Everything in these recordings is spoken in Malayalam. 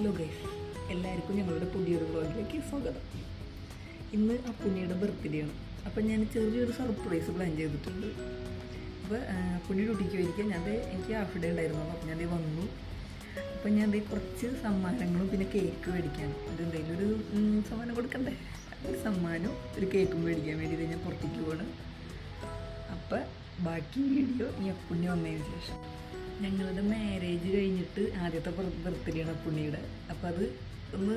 ഹലോ ഗൈസ്, എല്ലാവർക്കും ഞങ്ങളുടെ പുതിയൊരു വ്ളോഗിലേക്ക് സ്വാഗതം. ഇന്ന് അപ്പുണ്ണിയുടെ ബർത്ത്ഡേ ആണ്. അപ്പം ഞാൻ ചെറിയൊരു സർപ്രൈസ് പ്ലാൻ ചെയ്തിട്ടുണ്ട്. അപ്പോൾ അപ്പുണ്ണി ഡ്യൂട്ടിക്ക് പോയിരിക്കാൻ എനിക്ക് ഹാഫ് ഡേ ഉണ്ടായിരുന്നു. അപ്പം ഞാൻ വന്നു. അപ്പം ഞാൻ കുറച്ച് സമ്മാനങ്ങളും പിന്നെ കേക്ക് മേടിക്കാനും അതെന്തെങ്കിലും ഒരു സമ്മാനം കൊടുക്കണ്ടേ, ഒരു സമ്മാനവും ഒരു കേക്കും മേടിക്കാൻ വേണ്ടിയിട്ട് ഞാൻ പുറത്തേക്ക് പോകണം. അപ്പം ബാക്കി വീഡിയോ ഈ അപ്പുണ്ണി വന്നതിന് ശേഷം. ഞങ്ങളുടെ മാരേജ് കഴിഞ്ഞിട്ട് ആദ്യത്തെ ബർത്ത്ഡേ ആണ് അപ്പുണ്ണിയുടെ. അപ്പം അത് ഒന്ന്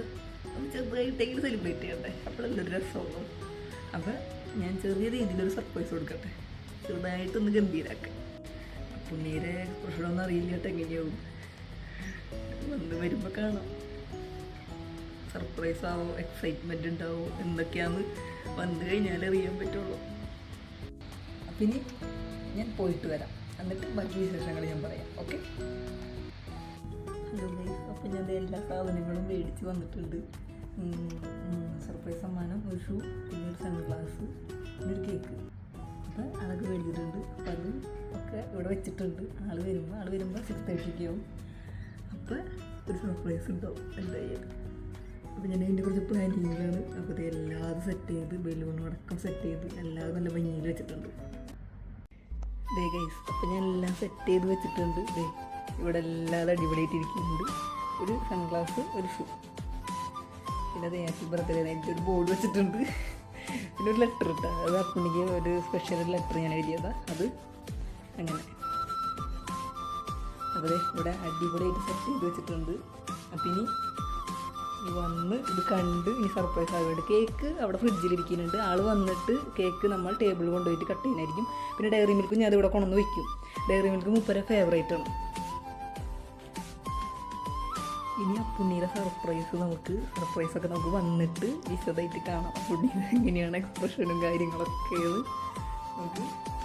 ചെറുതായിട്ടെങ്കിലും സെലിബ്രേറ്റ് ചെയ്യണ്ടേ, അപ്പോഴല്ലൊരു രസമുള്ളൂ. അപ്പം ഞാൻ ചെറിയ രീതിയിലൊരു സർപ്രൈസ് കൊടുക്കട്ടെ, ചെറുതായിട്ടൊന്ന് ഗംഭീരാക്കാം. അപ്പുണ്ണിയുടെ എക്സ്പ്രഷനൊന്നും അറിയില്ല കേട്ടോ, എങ്ങനെയാവും വന്ന് വരുമ്പോൾ കാണാം. സർപ്രൈസ് ആവോ, എക്സൈറ്റ്മെൻറ്റ് ഉണ്ടാവോ, എന്തൊക്കെയാണെന്ന് വന്നു കഴിഞ്ഞാൽ അറിയാൻ പറ്റുള്ളൂ. അപ്പം ഇനി ഞാൻ പോയിട്ട് വരാം, എന്നിട്ട് ബാക്കി വിശേഷങ്ങൾ ഞാൻ പറയാം. Okay, hello guys. അപ്പം ഞാൻ എല്ലാ സാധനങ്ങളും മേടിച്ച് വന്നിട്ടുണ്ട്. സർപ്രൈസ് സമ്മാനം, ഒരു ഷൂ, പിന്നെ ഒരു സൺഗ്ലാസ്, പിന്നെ ഒരു കേക്ക്. അപ്പം അതൊക്കെ മേടിച്ചിട്ടുണ്ട്. അപ്പം അത് ഒക്കെ ഇവിടെ വെച്ചിട്ടുണ്ട്. ആൾ വരുമ്പോൾ 6:30 ആവും. അപ്പം ഒരു സർപ്രൈസ് ഉണ്ടാവും എന്തായാലും. അപ്പം ഞാൻ അതിൻ്റെ കുറച്ച് പ്ലാനിങ്ങിലാണ്. അപ്പോൾ ഇത് എല്ലാതും സെറ്റ് ചെയ്ത്, ബലൂണും അടക്കം സെറ്റ് ചെയ്ത് എല്ലാതും നല്ല ഭംഗിയിൽ വെച്ചിട്ടുണ്ട്. ദേ ഗൈസ്, അപ്പം ഞാൻ എല്ലാം സെറ്റ് ചെയ്ത് വെച്ചിട്ടുണ്ട്. ദേ ഇവിടെ എല്ലാതും അടിപൊളിയായിട്ടിരിക്കുന്നുണ്ട്. ഒരു സൺഗ്ലാസ്, ഒരു ഷൂ, പിന്നെ അത് ഹാപ്പി ബർത്ത്ഡേ ആയിട്ട് ഒരു ബോർഡ് വെച്ചിട്ടുണ്ട്. പിന്നെ ഒരു ലെറ്റർ ഇട്ടാ, അത് അപ്പുണ്ണിക്ക് ഒരു സ്പെഷ്യൽ ലെറ്റർ ഞാൻ എഴുതിയതാ, അത് അങ്ങനെ. അപ്പോൾ ഇവിടെ അടിപൊളിയായിട്ട് സെറ്റ് ചെയ്ത് വെച്ചിട്ടുണ്ട്. അപ്പം ഇനി വന്ന് ഇത് കണ്ട് ഇനി സർപ്രൈസ് ആകുന്നുണ്ട്. കേക്ക് അവിടെ ഫ്രിഡ്ജിലിരിക്കുന്നുണ്ട്. ആൾ വന്നിട്ട് കേക്ക് നമ്മൾ ടേബിളിൽ കൊണ്ടുപോയിട്ട് കട്ട് ചെയ്യുന്നതായിരിക്കും. പിന്നെ ഡയറി മിൽക്ക് ഞാൻ അതിവിടെ കൊണ്ടുവന്ന് വയ്ക്കും. ഡയറി മിൽക്ക് മൂപ്പരെ ഫേവറേറ്റ് ആണ്. ഇനി അപ്പുണ്ണിയുടെ സർപ്രൈസൊക്കെ നമുക്ക് വന്നിട്ട് വിശദമായിട്ട് കാണാം. അപ്പുണ്ണിയുടെ എങ്ങനെയാണ് എക്സ്പ്രഷനും കാര്യങ്ങളൊക്കെ നമുക്ക്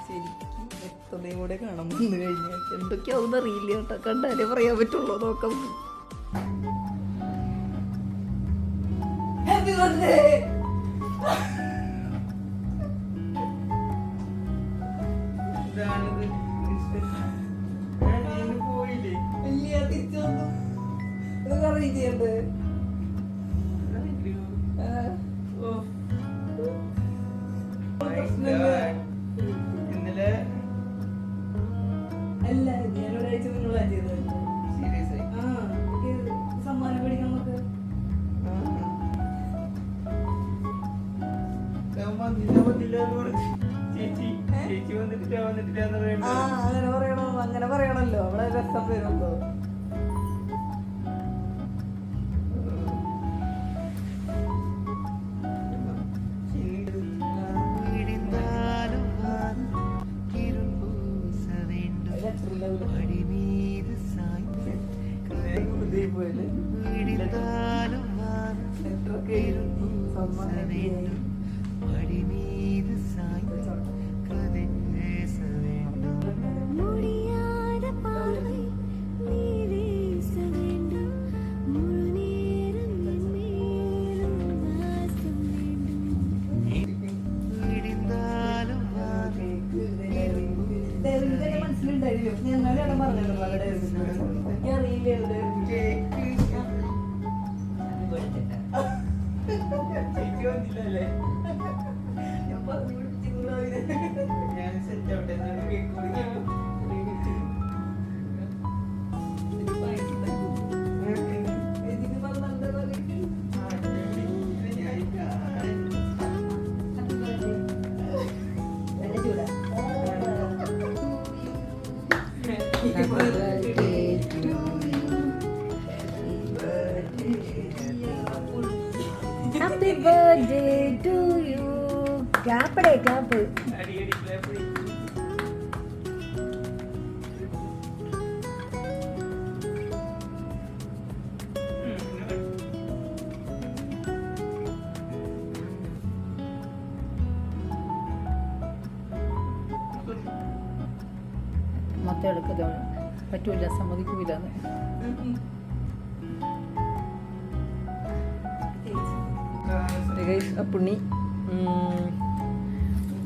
ശരിക്കും വ്യക്തതയും കൂടെ കാണാൻ വന്നു കഴിഞ്ഞാൽ. എന്തൊക്കെയാവുമെന്ന് അറിയില്ല കേട്ടോ, കണ്ടാലേ പറയാൻ പറ്റുള്ളൂ. നോക്കാം. Happy birthday! പോയില്ലേ? ഇല്ല, തിരിച്ചു വന്നു. ഇതൊക്കെ അറിയിക്കണ്ട്. ഇന്നലെ അല്ല, ഞാനൊരാഴ്ച മുന്നോട്ട് ചെയ്തത്. സീരിയസ് ആയി സമ്മാനം മേടിക്കാൻ നമുക്ക് അങ്ങനെ പറയണല്ലോ. അവിടെ രസം വരുമ്പോ മനസ്സിലുണ്ടായില്ലോ. ഞാൻ പറഞ്ഞല്ലോ അറിയില്ല. ഞാൻ സെറ്റ് ആവട്ടെ. Happy birthday to you. Clap. മൊത്തം എടുക്കത് പറ്റൂല, സമ്മതിക്കൂല. അപ്പുണ്ണി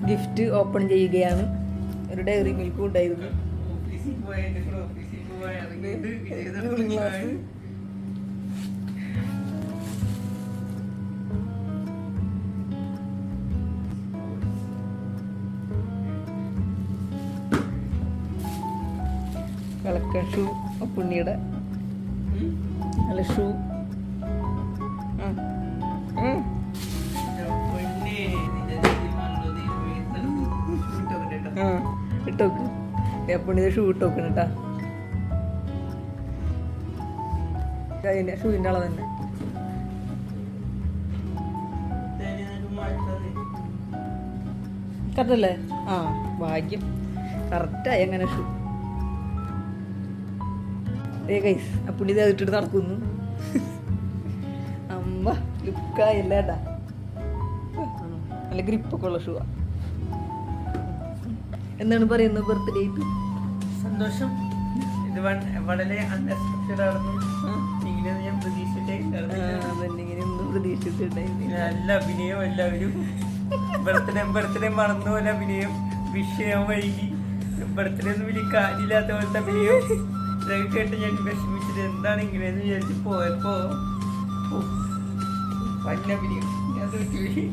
ഗിഫ്റ്റ് ഓപ്പൺ ചെയ്യുകയാണ്. ഒരു ഡയറി മിൽക്കും ഉണ്ടായിരുന്നു. കളക്ഷൻ ഷൂ അപ്പുണ്ണിയുടെ നല്ല ഷൂ. ഇട്ടോക്ക് അപ്പുണ്ണിയുടെ ഷൂ ഇട്ടോക്കണം കേട്ടാ. അതിൻ്റെ ഷൂവിൻ്റെ അളവ് തന്നെ. കറക്റ്റല്ലേ? ആ ഭാഗ്യം, കറക്റ്റായി അങ്ങനെ ഷൂ. ഗൈസ് അപ്പുണ്ണി ഇത് ഇട്ടിട്ട് നടക്കുന്നു. അമ്മ ലുക്കായില്ല ഏട്ടാ, നല്ല ഗ്രിപ്പൊക്കെ ഉള്ള ഷൂവാ. എന്താണ് പറയുന്നത് ബർത്ത്ഡേ ആയിട്ട്? സന്തോഷം. ഇത് വളരെ അൺഎക്സ്പെക്റ്റഡ് ആയിരുന്നു. ഇങ്ങനെയൊന്നും ഞാൻ ഇങ്ങനെയൊന്നും പ്രതീക്ഷിച്ചിട്ടുണ്ടായിരുന്നില്ല. നല്ല അഭിനയം. എല്ലാവരും ബർത്ത്ഡേ മറന്ന പോലെ അഭിനയം. വിഷയം വൈകി ബർത്ത്ഡേ ഒന്നും വലിയ കാര്യമില്ലാത്ത പോലത്തെ അഭിനയം. ഇതൊക്കെ കേട്ട് ഞാൻ വിഷമിച്ചത് എന്താണ് ഇങ്ങനെയെന്ന് വിചാരിച്ച് പോയപ്പോ വല്ല അഭിനയം ഞാൻ തോറ്റുപോയി.